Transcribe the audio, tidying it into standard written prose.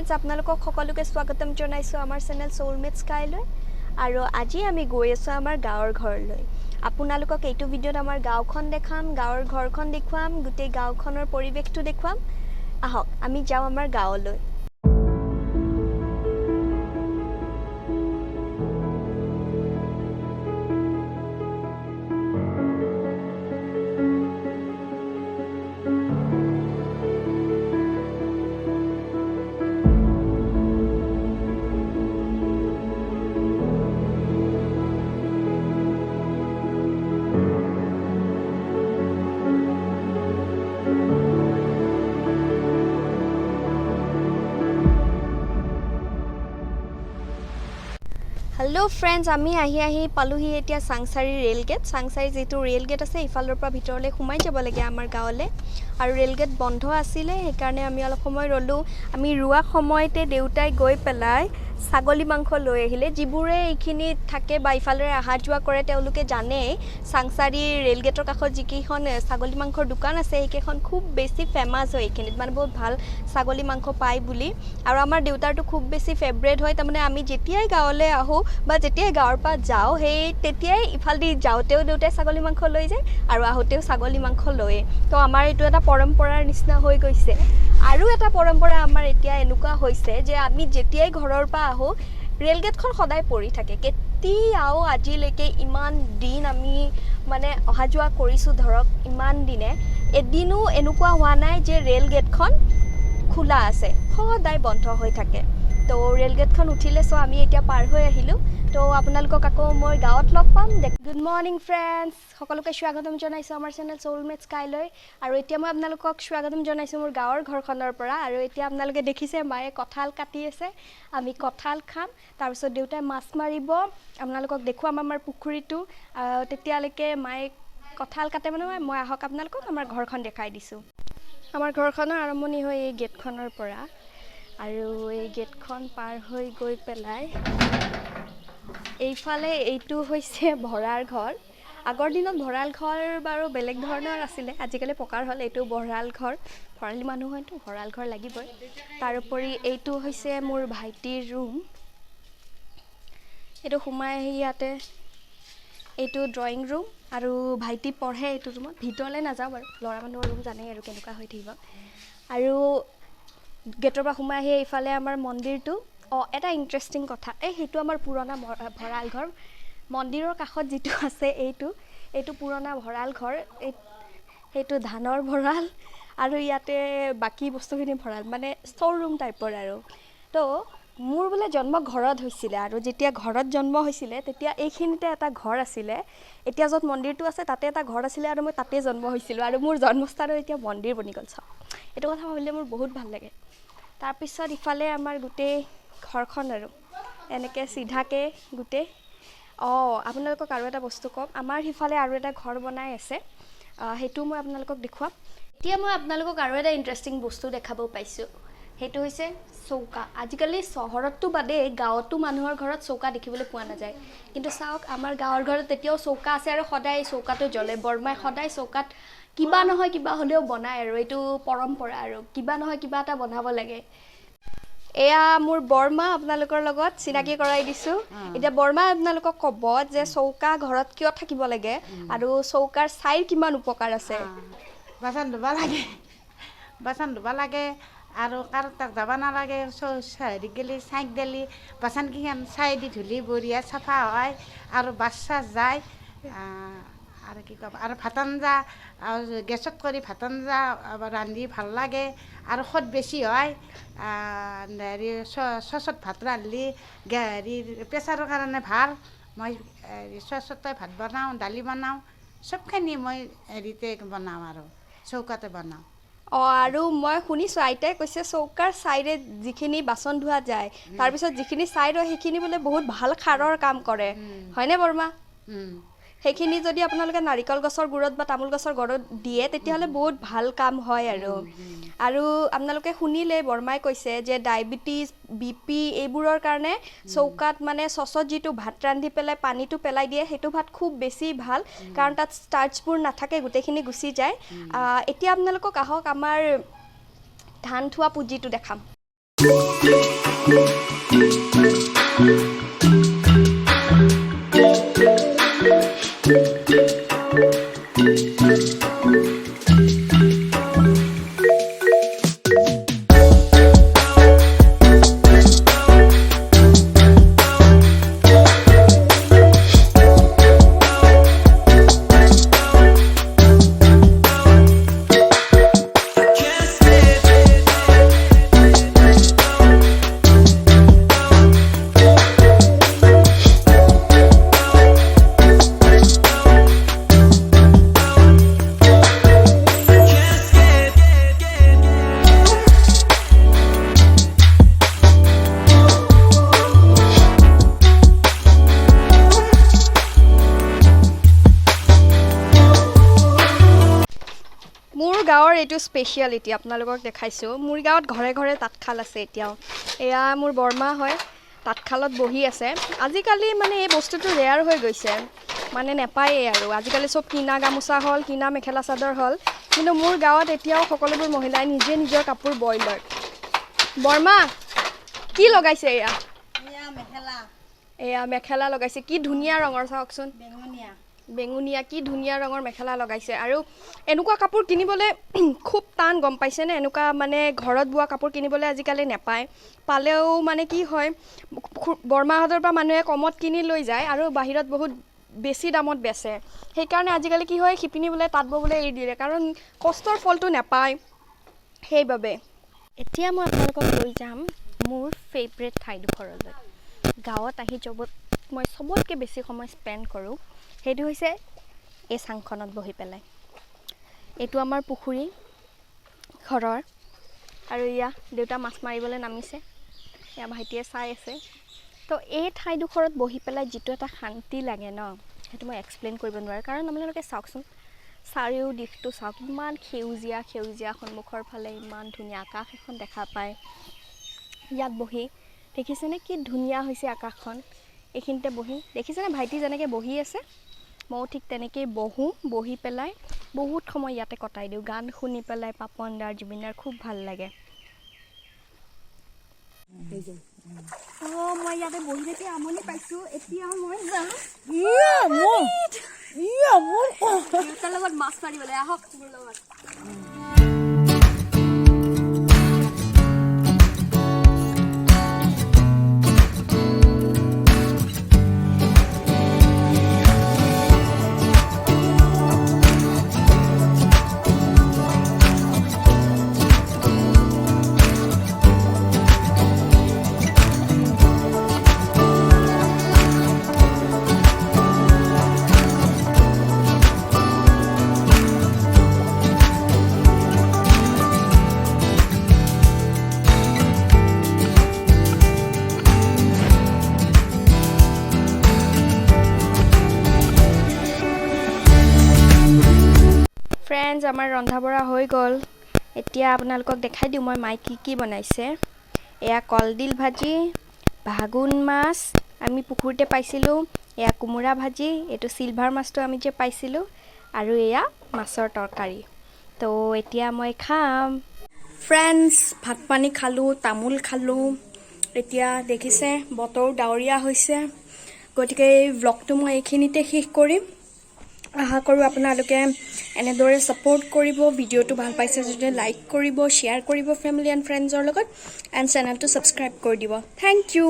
Friends আপোনালোকক সকলোকে স্বাগতম জনাইছোঁ আমাৰ চেনেল সোলমেট স্কাইলৈ আৰু আজি আমি গৈ আছোঁ আমাৰ গাঁৱৰ ঘৰলৈ আপোনালোকক এইটো ভিডিঅ'ত আমাৰ গাঁওখন দেখাম গাঁৱৰ ঘৰখন দেখুৱাম গোটেই গাঁওখনৰ পৰিৱেশটো দেখুৱাম আহক আমি যাওঁ আমাৰ গাঁৱলৈ हेलो फ्रेंड्स आमी आही पालुही एतिया सांगसारी रेल गेट सांगसारी जेतु रेल गेट আছে ইফালৰ পৰা ভিতৰলৈ সোমাই যাব লাগে আমাৰ গাঁৱলে আৰু ৰেল গেট বন্ধ আছিল হেকাৰণে আমি অলপ সময় ৰলো আমি ৰুৱা সময়তে দেউতাই গৈ পেলাই ছাগলী মাংস লৈ আহিলে জিবুৰে এইখিনি থাকে বা ইফালৰে আহা যোৱা কৰে তেওঁলোকে জানে सांगसारी ৰেল গেটৰ কাষত যিকিখন ছাগলী মাংসৰ দোকান আছে এইকেখন খুব বেছি ফেমাস হয় এইখিনিত মানে বহুত ভাল ছাগলী মাংস পায় বুলি আৰু আমাৰ দেউতাৰটো খুব বেছি ফেভৰেট হয় তাৰমানে আমি যেতিয়াই গাঁৱলে আহো বা যেতিয়াই গাঁৱৰ পৰা যাও সেই তেতিয়াই ইফালদি যাওতেও দেউতাই ছাগলী মাংস লৈ যায় আৰু আহোতেও ছাগলী মাংস লয়ে তো আমাৰ এটো এটা পৰম্পৰাৰ নিচিনা হৈ গৈছে আৰু এটা পৰম্পৰা আমাৰ এতিয়া এনেকুৱা হৈছে যে আমি যেতিয়াই ঘৰৰ পৰা আহো ৰেল গেটখন সদায় পৰি থাকে কেতিয়াও আজিলৈকে ইমান দিন আমি মানে অহা যোৱা কৰিছো ধৰক ইমান দিনে এদিনো এনেকুৱা হোৱা নাই যে ৰেল গেটখন খোলা আছে সদায় বন্ধ হৈ থাকে তো ৰেল গেটখন উঠিলে সো আমি এতিয়া পাৰ হৈ আহিলো তো আপোনালোকক আকৌ মই গাঁৱত লগ পাম গুড মৰ্নিং ফ্ৰেণ্ডছ সকলোকে স্বাগতম জনাইছো আমাৰ চেনেল সোলমেট স্কাইলৈ আৰু এতিয়া মই আপোনালোকক স্বাগতম জনাইছো মোৰ গাঁৱৰ ঘৰখনৰ পৰা আৰু এতিয়া আপোনালোকে দেখিছে মায়ে কঁঠাল কাটি আছে আমি কঁঠাল খাম তাৰ পিছত দেউতাই মাছ মাৰিব আপোনালোকক দেখুৱাম আমাৰ পুখুৰীটো তেতিয়ালৈকে মায়ে কঁঠাল কাটে মানে মই আহক আপোনালোকক আমাৰ ঘৰখন দেখাই দিছো আমাৰ ঘৰখনৰ আৰম্ভণি হৈ এই গেটখনৰ পৰা আৰু এই গেটখন পাৰ হৈ গৈ পেলাই এইফালে এইটো হৈছে ভৰাৰ ঘৰ আগৰ দিনত ভৰাল ঘৰ বাৰু বেলেগ ধৰণৰ আছিল আজিকালি পকাৰ হল এইটো ভৰাল ঘৰ ভৰালি মানুহ হয়তো ভৰাল ঘৰ লাগিবই তাৰ উপৰি এইটো হৈছে মোৰ ভাইটিৰ ৰুম এইটো সোমাই ইয়াতে এইটো ড্ৰয়িং ৰুম আৰু ভাইটি পঢ়ে এইটো ৰুমত ভিতৰলৈ নাযাওঁ বাৰু ল'ৰা মানুহৰ ৰুম জানেই আৰু কেনেকুৱা হৈ থাকিব আৰু গেটৰ পৰা সোমাই আহি ইফালে আমাৰ মন্দিৰটো এটা ইন্টাৰেষ্টিং কথা সেইটো আমাৰ পুৰণা ভৰাল ঘৰ মন্দিৰৰ কাষত যেটো আছে এইটো পুৰণা ভৰাল ঘৰ এইটো ধানৰ ভৰাল আৰু ইয়াতে বাকি বস্তুখিনি ভৰাল মানে ষ্ট'ৰ ৰুম টাইপৰ আৰু তো মোৰ বলে জন্ম ঘৰত হৈছিল আৰু যেতিয়া ঘৰত জন্ম হৈছিল তেতিয়া এইখিনিতে এটা ঘৰ আছিল এতিয়া যত মন্দিৰটো আছে তাতে এটা ঘৰ আছিল আৰু মই তাতে জন্ম হৈছিল আৰু মোৰ জন্মস্থানৰ এতিয়া মন্দিৰ বনি গল এইটো কথা ভাবিলে মোৰ বহুত ভাল লাগে তাৰ পিছত ইফালে আমাৰ গোটেই ঘৰখন আৰু এনেকে সিধাকে গোটেই আপোনালোকক আৰু এটা বস্তু কম আমাৰ হিফালে আৰু এটা ঘৰ বনাই আছে হেতু মই আপোনালোকক দেখুৱাম এতিয়া মই আপোনালোকক আৰু এটা ইন্টাৰেষ্টিং বস্তু দেখাব পাইছো হেতু হৈছে চৌকা আজিকালি চহৰতটো বাদে গাঁৱতো মানুহৰ ঘৰত চৌকা দেখিবলৈ পোৱা নাযায় কিন্তু চাওক আমাৰ গাঁৱৰ ঘৰত তেতিয়াও চৌকা আছে আৰু সদায় চৌকাটো জ্বলে বৰমাই সদায় চৌকাত কিবা নহয় কিবা হলেও বনায় আৰু এইটো পৰম্পৰা আৰু কিবা নহয় কিবা এটা বনাব লাগে এয়া মোৰ বৰমা আপোনালোকৰ লগত চিনাকি কৰাই দিছো এতিয়া বৰমা আপোনালোকক ক'ব যে চৌকা ঘৰত কিয় থাকিব লাগে আৰু চৌকাৰ চাইৰ কিমান উপকাৰ আছে বাচন ধুবা লাগে আৰু কাৰোতাক যাব নালাগে হেৰি গেলি চাইক দেলি বাচন কিখান চাই দি ধুলি বঢ়িয়া চাফা হয় আৰু বাচ্চা যায় আৰু কি ক'ব আৰু ভাত আঞ্জা গেছত কৰি ভাত আঞ্জা ৰান্ধি ভাল লাগে আৰু খদ বেছি হয় হেৰি চচত ভাত ৰান্ধলি হেৰি প্ৰেছাৰৰ কাৰণে ভাল মই চচতে ভাত বনাওঁ দালি বনাওঁ চবখিনি মই হেৰিতে বনাওঁ আৰু চৌকাতে বনাওঁ আৰু মই শুনিছো আইতাই কৈছে চৌকাৰ চাইৰে যিখিনি বাচন ধোৱা যায় তাৰ পিছত যিখিনি চাই ৰয় সেইখিনি বোলে বহুত ভাল খাৰৰ কাম কৰে হয়নে বৰমা সেইখিনি যদি আপোনালোকে নাৰিকল গছৰ গুৰত বা তামোল গছৰ গুৰত দিয়ে তেতিয়াহলে বহুত ভাল কাম হয় আৰু আপোনালোকে শুনিলে বৰমাই কৈছে যে ডায়াবেটিস বিপি এইবোৰৰ কাৰণে চৌকাত মানে চচত যিটো ভাত ৰান্ধি পেলাই পানীটো পেলাই দিয়ে হেতু ভাত খুব বেছি ভাল কাৰণ তাত স্টাৰ্চবোৰ নাথাকে গুটেখিনি গুছি যায় এতিয়া আপোনালোকক আহক আমাৰ ধান থোৱা পুজিটো দেখাম মোৰ গাঁৱৰ এইটো স্পেচিয়েলিটি আপোনালোকক দেখাইছোঁ। মোৰ গাঁৱত ঘৰে ঘৰে তাঁতশাল আছে এতিয়াও। এয়া মোৰ বৰমা হয়, তাঁতশালত বহি আছে। আজিকালি মানে এই বস্তুটো ৰেয়াৰ হৈ গৈছে, মানে নেপায়েই আৰু। আজিকালি চব কিনা গামোচা হ'ল, কিনা মেখেলা চাদৰ হ'ল, কিন্তু মোৰ গাঁৱত এতিয়াও সকলোবোৰ মহিলাই নিজে নিজৰ কাপোৰ বয় লয়। বৰমা কি লগাইছে এয়া? এয়া মেখেলা লগাইছে, কি ধুনীয়া ৰঙৰ, চাওকচোন। বেঙুনীয়া, কি ধুনীয়া ৰঙৰ মেখেলা লগাইছে। আৰু এনেকুৱা কাপোৰ কিনিবলৈ খুব টান, গম পাইছেনে? এনেকুৱা মানে ঘৰত বোৱা কাপোৰ কিনিবলৈ আজিকালি নেপায়। পালেও মানে কি হয়, বৰমাহঁতৰ পৰা মানুহে কমত কিনি লৈ যায় আৰু বাহিৰত বহুত বেছি দামত বেচে। সেইকাৰণে আজিকালি কি হয়, শিপিনী বোলে তাঁত ববলৈ এৰি দিলে, কাৰণ কষ্টৰ ফলটো নেপায়, সেইবাবে। এতিয়া মই আপোনালোকক লৈ যাম মোৰ ফেভৰেট ঠাইডোখৰলৈ। গাঁৱত আহি মই চবতকৈ বেছি সময় স্পেণ্ড কৰোঁ, সেইটো হৈছে এই চাংখনত বহি পেলাই। এইটো আমাৰ পুখুৰী ঘৰৰ, আৰু এয়া দেউতা মাছ মাৰিবলৈ নামিছে, এয়া ভাইটিয়ে চাই আছে। তো এই ঠাইডোখৰত বহি পেলাই যিটো এটা শান্তি লাগে ন, সেইটো মই এক্সপ্লেইন কৰিব নোৱাৰোঁ। কাৰণ আপোনালোকে চাওকচোন, চাৰিও দিশটো চাওক, ইমান সেউজীয়া সেউজীয়া, সন্মুখৰ ফালে ইমান ধুনীয়া আকাশ এখন দেখা পায়। ইয়াত বহি দেখিছেনে কি ধুনীয়া হৈছে আকাশখন। এইখিনিতে বহি দেখিছেনে ভাইটি যেনেকৈ বহি আছে, ময়ো ঠিক তেনেকৈয়ে বহি পেলাই বহুত সময় ইয়াতে কটাই দিওঁ, গান শুনি পেলাই। পাপন দাৰ, জুবিন দাৰ খুব ভাল লাগে। মই ইয়াতে বহি থাকি আমনি পাইছোঁ, এতিয়া মই যাম দেউতাৰ লগত মাছ মাৰিবলৈ। আহক মোৰ লগত। ফ্ৰেণ্ডছ, আমাৰ ৰন্ধা বঢ়া হৈ গ'ল। এতিয়া আপোনালোকক দেখাই দিওঁ মই মায়ে কি কি বনাইছে। এয়া কলডিল ভাজি, ভাগুন মাছ আমি পুখুৰীতে পাইছিলোঁ, এয়া কোমোৰা ভাজি, এইটো চিলভাৰ মাছটো আমি যে পাইছিলোঁ, আৰু এয়া মাছৰ তৰকাৰী। তো এতিয়া মই খাম। ফ্ৰেণ্ডছ, ভাত পানী খালোঁ, তামোল খালোঁ। এতিয়া দেখিছে বতৰ ডাৱৰীয়া হৈছে, গতিকে এই ভ্লগটো মই এইখিনিতে শেষ কৰিম। আশা কৰোঁ আপোনালোকে এনেদৰে ছাপোৰ্ট কৰিব। ভিডিঅ'টো ভাল পাইছে যদি লাইক কৰিব, শ্বেয়াৰ কৰিব ফেমিলি এণ্ড ফ্ৰেণ্ডছৰ লগত, এণ্ড চেনেলটো ছাবস্ক্ৰাইব কৰি দিব। Thank U.